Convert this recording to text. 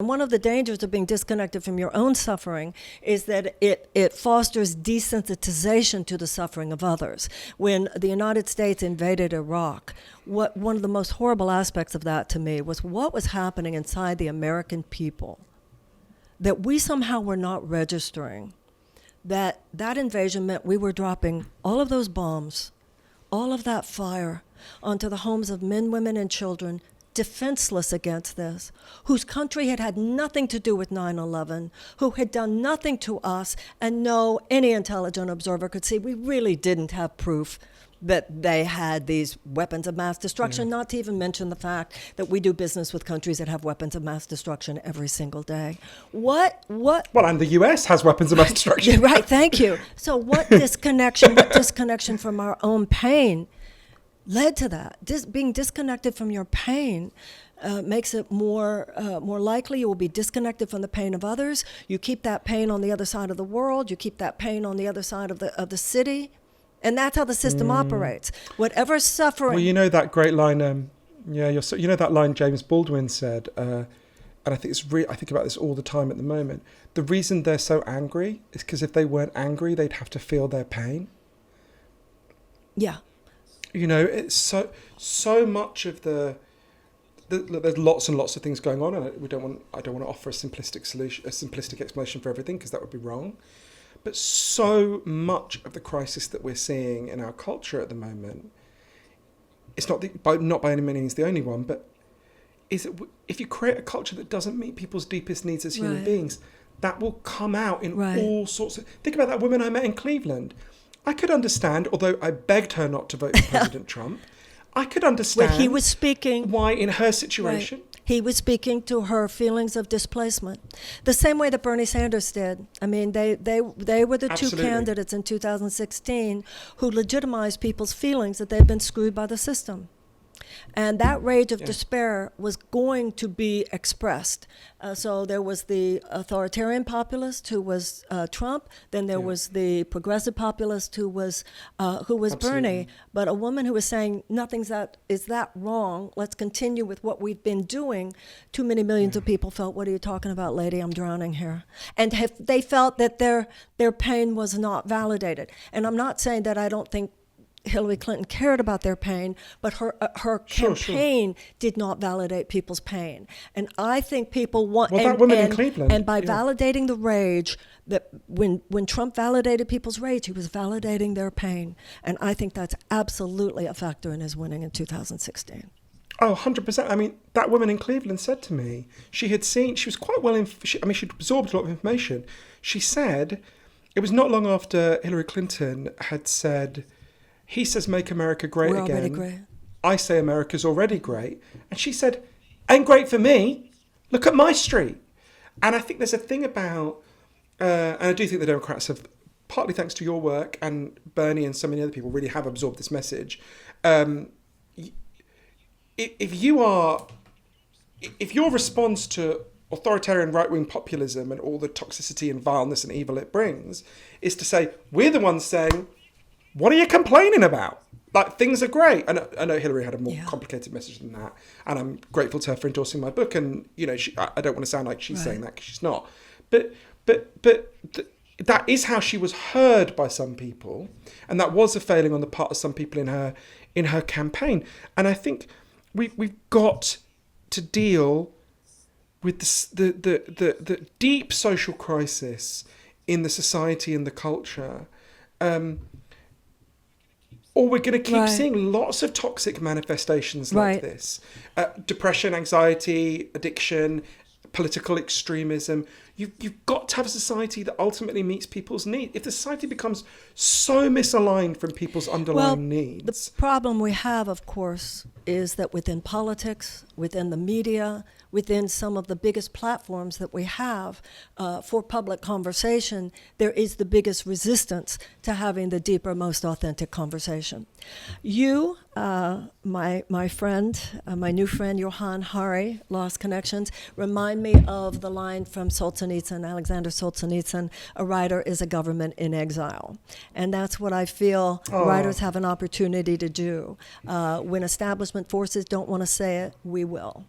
And one of the dangers of being disconnected from your own suffering is that it fosters desensitization to the suffering of others. When the United States invaded Iraq, one of the most horrible aspects of that to me was what was happening inside the American people, that we somehow were not registering. That invasion meant we were dropping all of those bombs, all of that fire onto the homes of men, women, and children, defenseless against this, whose country had had nothing to do with 9/11, who had done nothing to us, and no, any intelligent observer could see we really didn't have proof that they had these weapons of mass destruction, not to even mention the fact that we do business with countries that have weapons of mass destruction every single day. What? Well, and the US has weapons of mass destruction. Right, thank you. So what disconnection from our own pain led to that? Being disconnected from your pain makes it more likely you will be disconnected from the pain of others. You keep that pain on the other side of the world. You keep that pain on the other side of the city. And that's how the system operates. Whatever suffering... Well, you know that great line, you know that line James Baldwin said, and I think I think about this all the time at the moment. The reason they're so angry is because if they weren't angry, they'd have to feel their pain. Yeah. You know, it's so much of there's lots and lots of things going on, and I don't want to offer a simplistic explanation for everything, because that would be wrong. But so much of the crisis that we're seeing in our culture at the moment, it's not by any means the only one, but if you create a culture that doesn't meet people's deepest needs as human beings, that will come out in all sorts of... Think about that woman I met in Cleveland. I could understand, although I begged her not to vote for President Trump, I could understand he was speaking, why in her situation... He was speaking to her feelings of displacement, the same way that Bernie Sanders did. I mean, they were the two candidates in 2016 who legitimized people's feelings that they've been screwed by the system. And that rage of despair was going to be expressed. So there was the authoritarian populist who was Trump. Then there was the progressive populist who was Bernie. But a woman who was saying is that wrong? Let's continue with what we've been doing. Too many millions of people felt, "What are you talking about, lady? I'm drowning here." And they felt that their pain was not validated. And I'm not saying that I don't think Hillary Clinton cared about their pain, but her campaign did not validate people's pain. And I think people want... Well, that woman in Cleveland... And by validating the rage, that when Trump validated people's rage, he was validating their pain. And I think that's absolutely a factor in his winning in 2016. Oh, 100%. I mean, that woman in Cleveland said to me, she was quite well... she'd absorbed a lot of information. She said, it was not long after Hillary Clinton had said... He says, "Make America great again." We're already great. I say America's already great. And she said, "Ain't great for me. Look at my street." And I think there's a thing about, and I do think the Democrats have, partly thanks to your work, and Bernie and so many other people really have absorbed this message. If your response to authoritarian right-wing populism and all the toxicity and vileness and evil it brings is to say, we're the ones saying, what are you complaining about? Like, things are great. And I know Hillary had a more complicated message than that. And I'm grateful to her for endorsing my book. And, you know, I don't want to sound like she's saying that, because she's not. But that is how she was heard by some people. And that was a failing on the part of some people in her campaign. And I think we've got to deal with the deep social crisis in the society and the culture, or we're going to keep seeing lots of toxic manifestations like this. Depression, anxiety, addiction, political extremism. You've got to have a society that ultimately meets people's needs. If the society becomes so misaligned from people's underlying needs... The problem we have, of course, is that within politics, within the media, within some of the biggest platforms that we have for public conversation, there is the biggest resistance to having the deeper, most authentic conversation. You, my friend, my new friend, Johann Hari, Lost Connections, remind me of the line from Solzhenitsyn, Alexander Solzhenitsyn, "A writer is a government in exile." And that's what I feel writers have an opportunity to do. When establishment forces don't want to say it, we will.